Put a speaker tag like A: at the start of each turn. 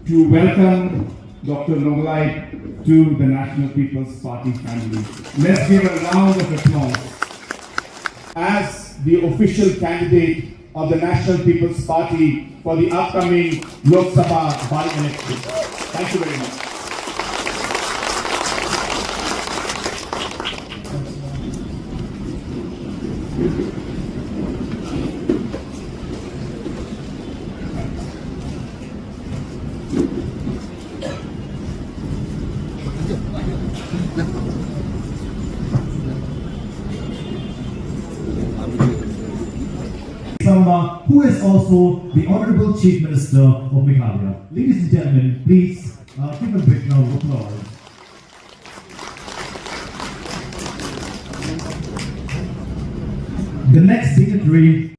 A: to welcome Dr. Nonglait to the National People's Party family. Let's give a round of applause. As the official candidate of the National People's Party for the upcoming Lok Sabha by-election. Thank you very much.
B: Who is also the Honorable Chief Minister of Meghalaya. Ladies and gentlemen, please give a big round of applause. The next dignitary